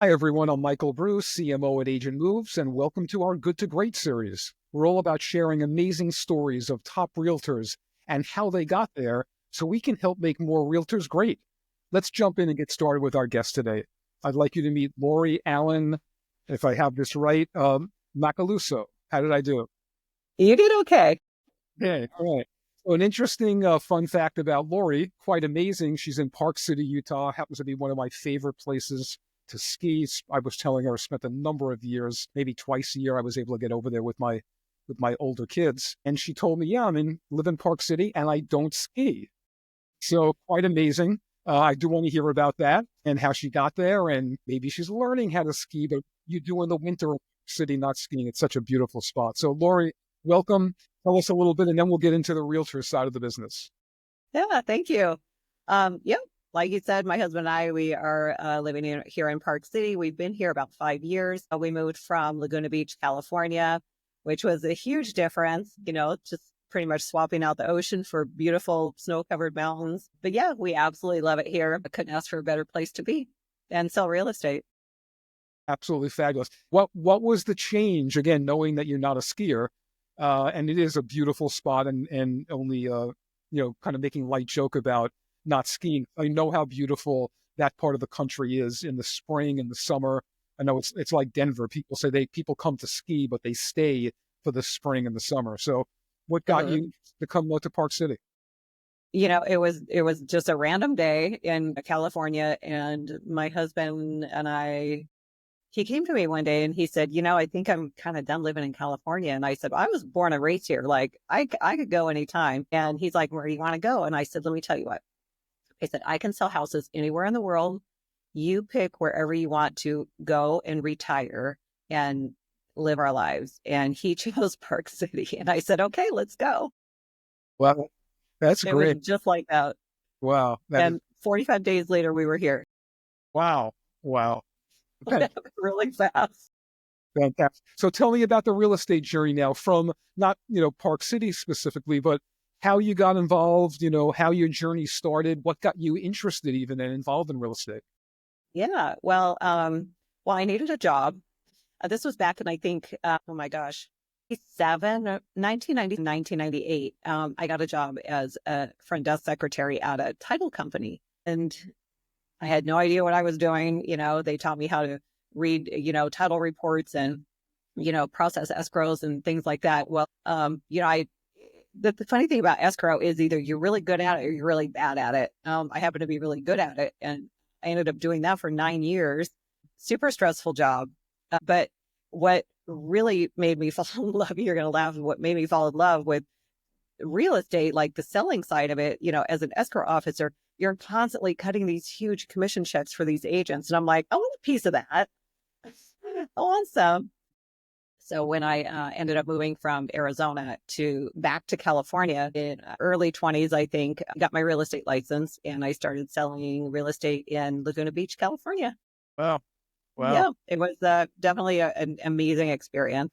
Hi, everyone. I'm Michael Bruce, CMO at Agent Moves, and welcome to our Good to Great series. We're all about sharing amazing stories of top realtors and how they got there so we can help make more realtors great. Let's jump in and get started with our guest today. I'd like you to meet Laurie Allen, if I have this right, Macaluso. How did I do? You did okay. Okay, all right. So an interesting fun fact about Lori, quite amazing. She's in Park City, Utah. Happens to be one of my favorite places to ski. I was telling her I spent a number of years, maybe twice a year, I was able to get over there with my older kids. And she told me, yeah, live in Park City and I don't ski. So quite amazing. I do want to hear about that and how she got there, and maybe she's learning how to ski, but you do in the winter city, not skiing. It's such a beautiful spot. So Lori, welcome. Tell us a little bit, and then we'll get into the realtor side of the business. Yeah, thank you. Yep, like you said, my husband and I, we are living here in Park City. We've been here about 5 years. We moved from Laguna Beach, California, which was a huge difference, just pretty much swapping out the ocean for beautiful snow-covered mountains. But yeah, we absolutely love it here. I couldn't ask for a better place to be and sell real estate. Absolutely fabulous. What was the change again, knowing that you're not a skier, and it is a beautiful spot, and only kind of making light joke about not skiing. I know how beautiful that part of the country is in the spring and the summer. I know it's like Denver. People say people come to ski, but they stay for the spring and the summer. So, what got Mhm. you to come out to Park City? It was just a random day in California, and my husband and I he came to me one day and he said, I think I'm kind of done living in California. And I said, I was born and raised here. Like I could go anytime. And he's like, where do you want to go? And I said, let me tell you what. I said, I can sell houses anywhere in the world. You pick wherever you want to go and retire and live our lives. And he chose Park City. And I said, okay, let's go. Well, that's It was great. just like that. Wow, that is And 45 days later, we were here. wow, wow. Really fast. Fantastic. So tell me about the real estate journey now from not, Park City specifically, but how you got involved, how your journey started, what got you interested even and involved in real estate. Yeah. Well, I needed a job. This was back in, I think, oh my gosh, 1998. I got a job as a front desk secretary at a title company. And I had no idea what I was doing. They taught me how to read, title reports and, process escrows and things like that. Well, the funny thing about escrow is either you're really good at it or you're really bad at it. I happen to be really good at it. And I ended up doing that for 9 years. Super stressful job. But what really made me fall in love, you're going to laugh, what made me fall in love with real estate, like the selling side of it, as an escrow officer, you're constantly cutting these huge commission checks for these agents. And I'm like, I want a piece of that. I want some. So when I ended up moving from Arizona to back to California in early 20s, I think, I got my real estate license and I started selling real estate in Laguna Beach, California. Wow. Wow. Yeah, it was definitely an amazing experience.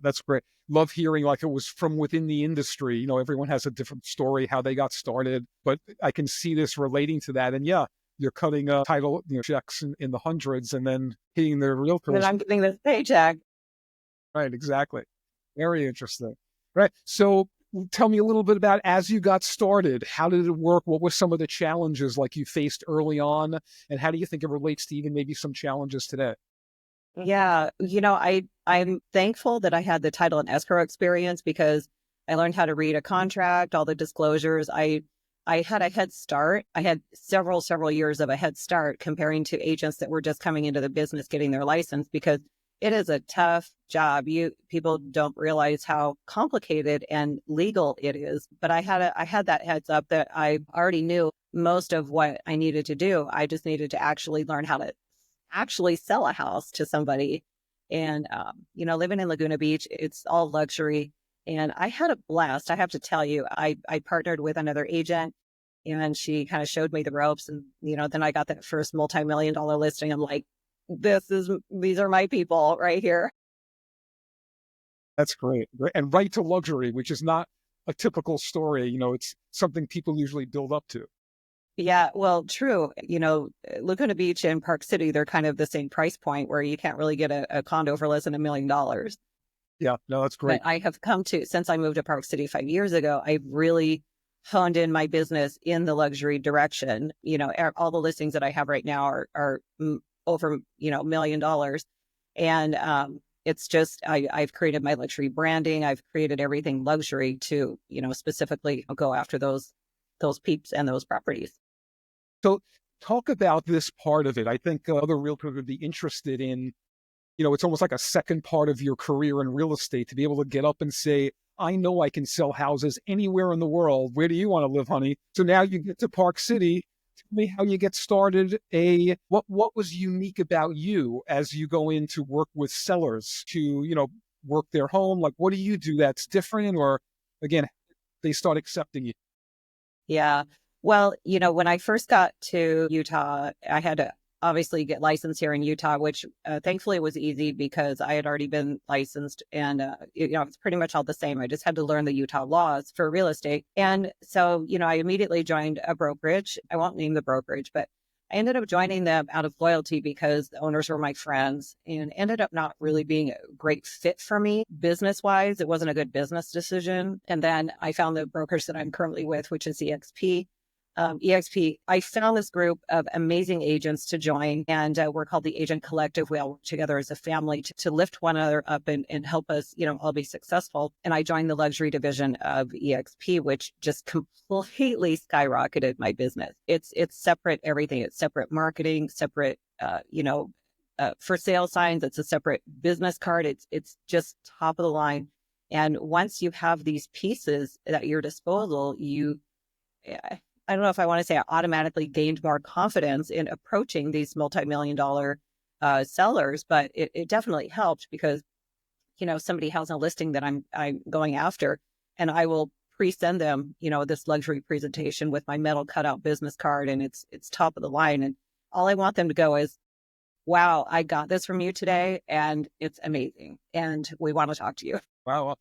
That's great. Love hearing like it was from within the industry. Everyone has a different story, how they got started, but I can see this relating to that. And yeah, you're cutting title, checks in the hundreds and then hitting the And then realtors. I'm getting this paycheck. Right, exactly. Very interesting. Right. So tell me a little bit about as you got started, how did it work? What were some of the challenges like you faced early on? And how do you think it relates to even maybe some challenges today? Yeah, I'm thankful that I had the title and escrow experience because I learned how to read a contract, all the disclosures. I had a head start. I had several years of a head start comparing to agents that were just coming into the business getting their license because it is a tough job. People don't realize how complicated and legal it is. But I had that heads up that I already knew most of what I needed to do. I just needed to actually learn how to actually sell a house to somebody. And, living in Laguna Beach, it's all luxury. And I had a blast. I have to tell you, I partnered with another agent and she kind of showed me the ropes. And, then I got that first multi-million dollar listing. I'm like, these are my people right here. That's great. And right to luxury, which is not a typical story. It's something people usually build up to. Yeah, well, true. Laguna Beach and Park City, they're kind of the same price point where you can't really get a condo for less than $1 million. Yeah, no, that's But great. I have come to, since I moved to Park City 5 years ago, I've really honed in my business in the luxury direction. All the listings that I have right now are over, $1 million. And it's just, I've created my luxury branding. I've created everything luxury to, specifically go after those peeps and those properties. So talk about this part of it. I think other realtors would be interested in, it's almost like a second part of your career in real estate to be able to get up and say, I know I can sell houses anywhere in the world. Where do you want to live, honey? So now you get to Park City. Tell me how you get started. What was unique about you as you go in to work with sellers to, work their home? Like, what do you do that's different? Or again, they start accepting you. Yeah. Well, when I first got to Utah, I had to obviously get licensed here in Utah, which thankfully was easy because I had already been licensed and, it's pretty much all the same. I just had to learn the Utah laws for real estate. And so, I immediately joined a brokerage. I won't name the brokerage, but I ended up joining them out of loyalty because the owners were my friends and ended up not really being a great fit for me business wise. It wasn't a good business decision. And then I found the brokers that I'm currently with, which is EXP. I found this group of amazing agents to join, and we're called the Agent Collective. We all work together as a family to lift one another up and help us, all be successful. And I joined the luxury division of EXP, which just completely skyrocketed my business. It's separate everything. It's separate marketing, separate, for sale signs. It's a separate business card. It's just top of the line. And once you have these pieces at your disposal, I don't know if I want to say I automatically gained more confidence in approaching these multi-million-dollar sellers, but it definitely helped because, somebody has a listing that I'm going after, and I will pre-send them, this luxury presentation with my metal cutout business card, and it's top of the line. And all I want them to go is, wow, I got this from you today, and it's amazing, and we want to talk to you. Wow.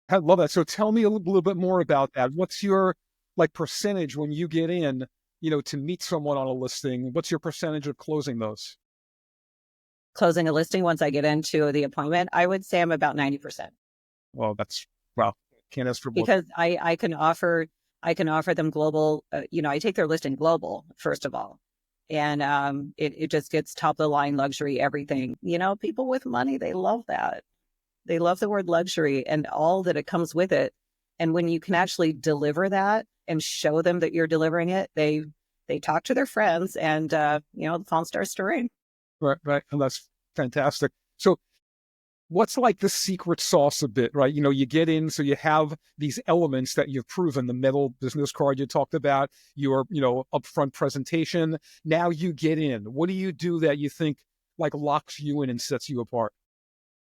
I love that. So tell me a little bit more about that. What's your like percentage when you get in, to meet someone on a listing? What's your percentage of closing those? Closing a listing once I get into the appointment, I would say I'm about 90%. Well, that's wow. Can't ask for more. Because I can offer them global, I take their listing global, first of all. And it just gets top of the line luxury, everything. People with money, they love that. They love the word luxury and all that it comes with it. And when you can actually deliver that and show them that you're delivering it, they talk to their friends and the phone starts to ring. Right, right. And that's fantastic. So what's like the secret sauce a bit, right? You get in, so you have these elements that you've proven, the metal business card you talked about, your, upfront presentation. Now you get in. What do you do that you think like locks you in and sets you apart?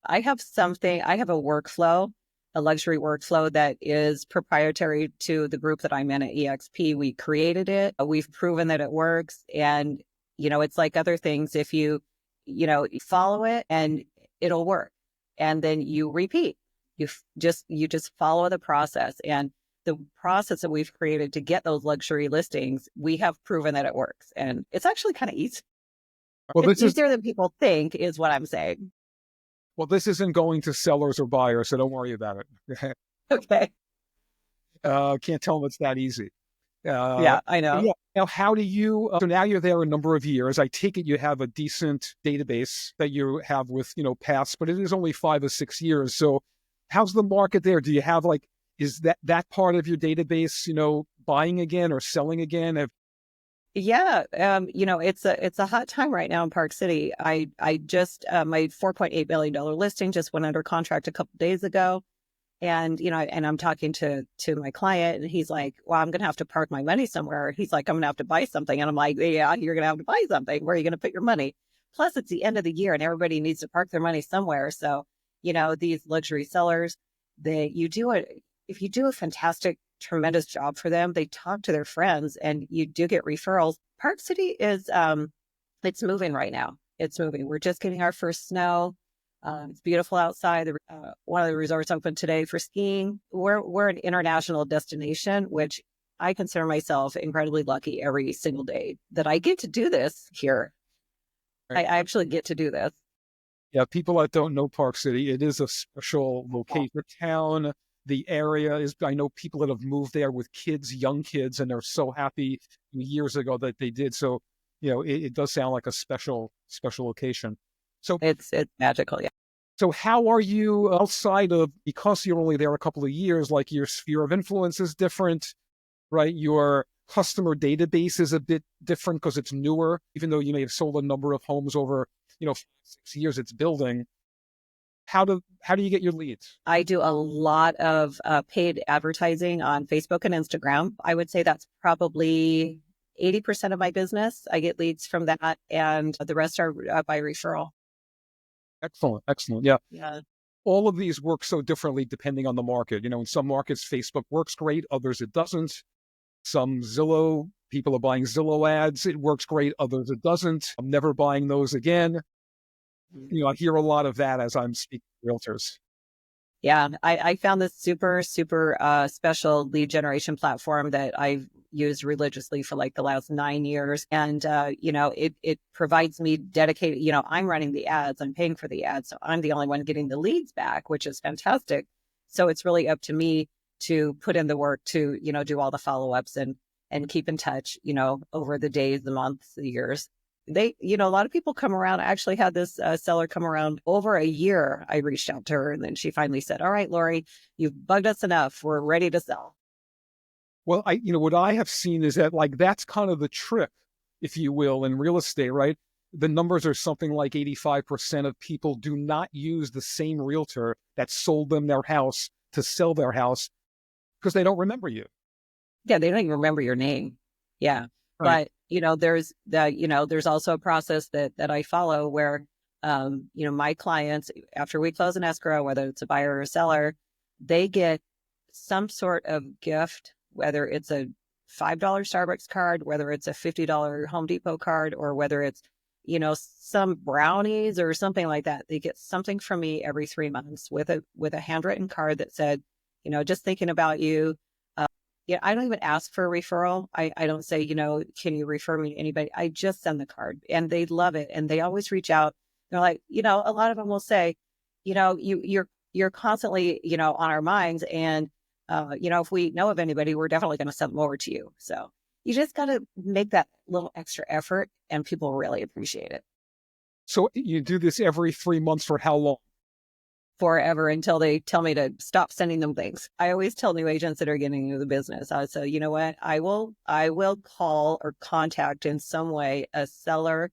I have a workflow, a luxury workflow that is proprietary to the group that I'm in at EXP. We created it. We've proven that it works. And, it's like other things. If you follow it and it'll work. And then you repeat. You just follow the process. And the process that we've created to get those luxury listings, we have proven that it works. And it's actually kind of easy. Well, It's this is easier than people think, is what I'm saying. well, this isn't going to sellers or buyers, so don't worry about it. Okay. Can't tell them it's that easy. Uh, Yeah, I know. yeah. Now, how do you? So now you're there a number of years. I take it you have a decent database that you have with past, but it is only 5 or 6 years. So, how's the market there? Do you have like is that part of your database, buying again or selling again? Yeah, it's a hot time right now in Park City. I just my $4.8 million listing just went under contract a couple days ago, and I'm talking to my client, and he's like, "Well, I'm gonna have to park my money somewhere." He's like, "I'm gonna have to buy something," and I'm like, "Yeah, you're gonna have to buy something. Where are you gonna put your money?" Plus, it's the end of the year, and everybody needs to park their money somewhere. So, these luxury sellers, if you do a fantastic, tremendous job for them, they talk to their friends and you do get referrals. Park City is, it's moving right now. It's moving. We're just getting our first snow. It's beautiful outside. One of the resorts opened today for skiing. We're an international destination, which I consider myself incredibly lucky every single day that I get to do this here. Right. I actually get to do this. Yeah, people that don't know Park City, it is a special location. The town, the area is, I know people that have moved there with kids, young kids, and they're so happy years ago that they did. So, it does sound like a special location. So, It's magical. Yeah. so how are you outside of, because you're only there a couple of years, like your sphere of influence is different, right? Your customer database is a bit different because it's newer, even though you may have sold a number of homes over, 5, 6 years it's building. How do you get your leads? I do a lot of paid advertising on Facebook and Instagram. I would say that's probably 80% of my business. I get leads from that, and the rest are by referral. Excellent, excellent. Yeah. Yeah. All of these work so differently depending on the market. In some markets, Facebook works great, others it doesn't. Some Zillow, people are buying Zillow ads. It works great, others it doesn't. I'm never buying those again. I hear a lot of that as I'm speaking to realtors. Yeah, I found this super, super special lead generation platform that I've used religiously for like the last 9 years. And, it provides me dedicated, I'm running the ads, I'm paying for the ads. So I'm the only one getting the leads back, which is fantastic. So it's really up to me to put in the work to, do all the follow-ups and keep in touch, over the days, the months, the years. A lot of people come around. I actually had this seller come around over a year. I reached out to her and then she finally said, all right, Laurie, you've bugged us enough. We're ready to sell. Well, what I have seen is that like that's kind of the trick, if you will, in real estate, right? The numbers are something like 85% of people do not use the same realtor that sold them their house to sell their house because they don't remember you. Yeah, they don't even remember your name. Yeah. Right. But, there's also a process that I follow where, my clients, after we close an escrow, whether it's a buyer or a seller, they get some sort of gift, whether it's a $5 Starbucks card, whether it's a $50 Home Depot card, or whether it's, some brownies or something like that. They get something from me every 3 months with a handwritten card that said, just thinking about you. Yeah, I don't even ask for a referral. I don't say, can you refer me to anybody? I just send the card and they love it. And they always reach out. They're like, a lot of them will say, you're constantly, on our minds. And, if we know of anybody, we're definitely going to send them over to you. So you just got to make that little extra effort and people really appreciate it. So you do this every 3 months for how long? Forever until they tell me to stop sending them things. I always tell new agents that are getting into the business, I say, you know what? I will call or contact in some way a seller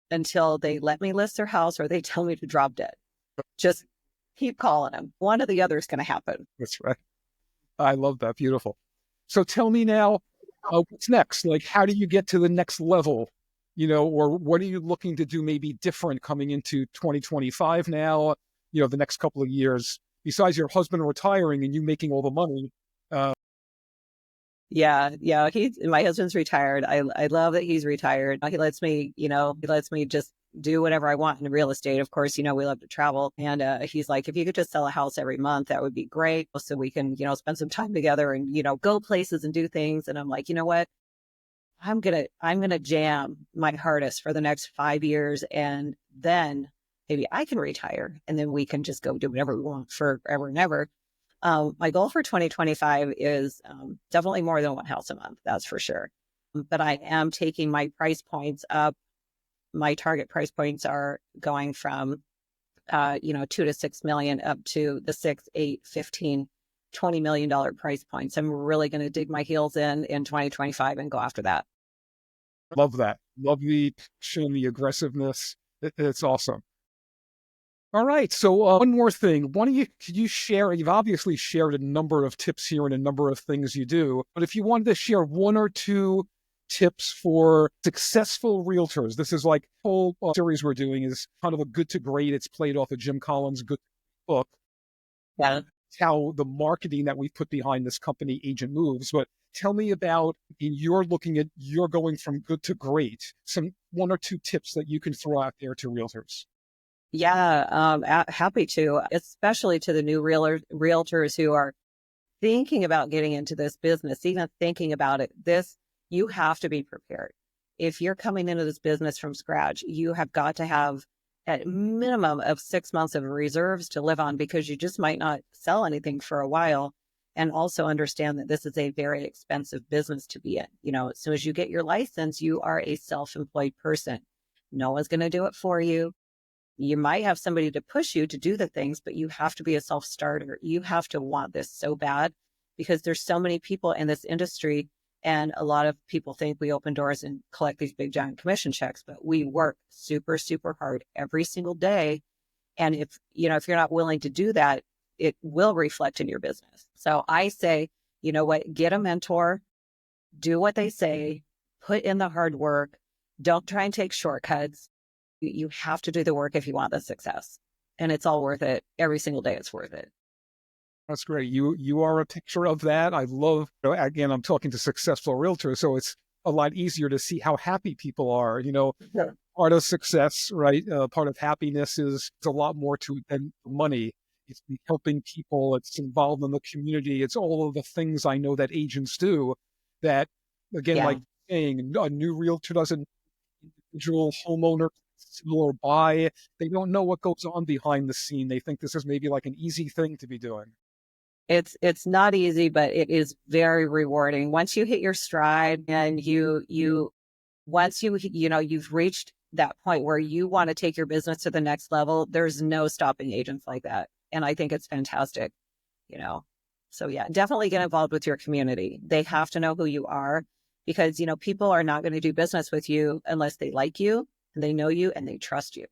until they let me list their house or they tell me to drop dead. Just keep calling them. One or the other is going to happen. That's right. I love that. Beautiful. So tell me now, what's next? Like, how do you get to the next level? Or what are you looking to do maybe different coming into 2025 now, the next couple of years, besides your husband retiring and you making all the money? Yeah. My husband's retired. I love that he's retired. He lets me just do whatever I want in real estate. Of course, we love to travel. And he's like, if you could just sell a house every month, that would be great. So we can, spend some time together and, go places and do things. And I'm like, you know what? I'm gonna jam my hardest for the next 5 years, and then maybe I can retire, and then we can just go do whatever we want forever and ever. My goal for 2025 is definitely more than one house a month, that's for sure. But I am taking my price points up. My target price points are going from 2 to 6 million up to the 6, 8, 15, $20 million price points. I'm really going to dig my heels in 2025 and go after that. Love that. Love the passion, the aggressiveness. It's awesome. All right. So one more thing. Could you share, you've obviously shared a number of tips here and a number of things you do, but if you wanted to share one or two tips for successful realtors, this is like the whole series we're doing is kind of a good to great. It's played off of Jim Collins' good book. Yeah. How the marketing that we put behind this company Agent Moves. But tell me about, you're going from good to great, some one or two tips that you can throw out there to realtors. Yeah, happy to, especially to the new realtors who are thinking about getting into this business, even thinking about it, you have to be prepared. If you're coming into this business from scratch, you have got to have at minimum of 6 months of reserves to live on, because you just might not sell anything for a while. And also understand that this is a very expensive business to be in. As soon as you get your license, you are a self-employed person. No one's going to do it for you. You might have somebody to push you to do the things, but you have to be a self-starter. You have to want this so bad, because there's so many people in this industry. And a lot of people think we open doors and collect these big giant commission checks, but we work super, super hard every single day. And if you're not willing to do that, it will reflect in your business. So I say, you know what, get a mentor, do what they say, put in the hard work. Don't try and take shortcuts. You have to do the work if you want the success. And it's all worth it. Every single day it's worth it. That's great. You are a picture of that. I love, again, I'm talking to successful realtors, so it's a lot easier to see how happy people are. Yeah. Part of success, right? Part of happiness is it's a lot more to it than money. It's helping people. It's involved in the community. It's all of the things I know that agents do that, again, Yeah. like saying, a new realtor doesn't individual homeowner or buy. They don't know what goes on behind the scene. They think this is maybe like an easy thing to be doing. It's not easy, but it is very rewarding. Once you hit your stride and once you've reached that point where you want to take your business to the next level, there's no stopping agents like that. And I think it's fantastic, you know. So yeah, definitely get involved with your community. They have to know who you are, because, people are not going to do business with you unless they like you and they know you and they trust you.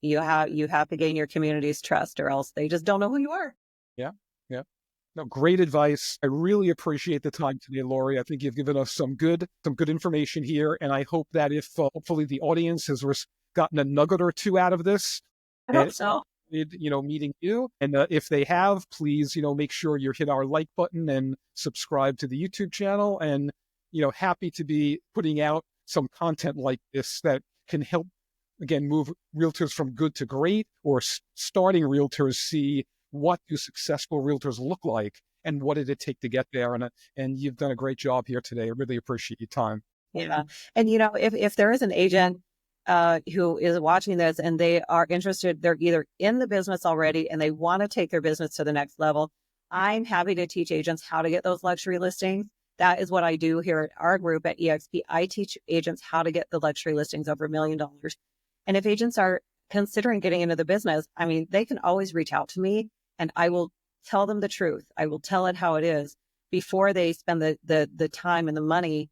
You have to gain your community's trust, or else they just don't know who you are. Yeah. Yeah. No, great advice. I really appreciate the time today, Laurie. I think you've given us some good information here. And I hope that if hopefully the audience has gotten a nugget or two out of this, I hope and so. meeting you. And if they have, please, make sure you hit our like button and subscribe to the YouTube channel. And, happy to be putting out some content like this that can help, again, move realtors from good to great, or starting realtors see what do successful realtors look like and what did it take to get there. And you've done a great job here today. I really appreciate your time. Yeah. And if there is an agent who is watching this and they are interested, they're either in the business already and they want to take their business to the next level, I'm happy to teach agents how to get those luxury listings. That is what I do here at our group at EXP. I teach agents how to get the luxury listings over $1 million. And if agents are considering getting into the business, I mean, they can always reach out to me and I will tell them the truth. I will tell it how it is before they spend the time and the money,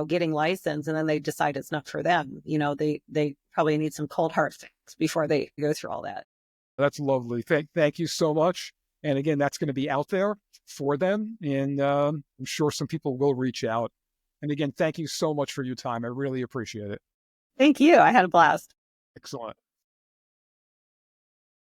getting licensed, and then they decide it's not for them. They probably need some cold heart fix before they go through all that. That's lovely. Thank you so much. And again, that's going to be out there for them. And I'm sure some people will reach out. And again, thank you so much for your time. I really appreciate it. Thank you. I had a blast. Excellent.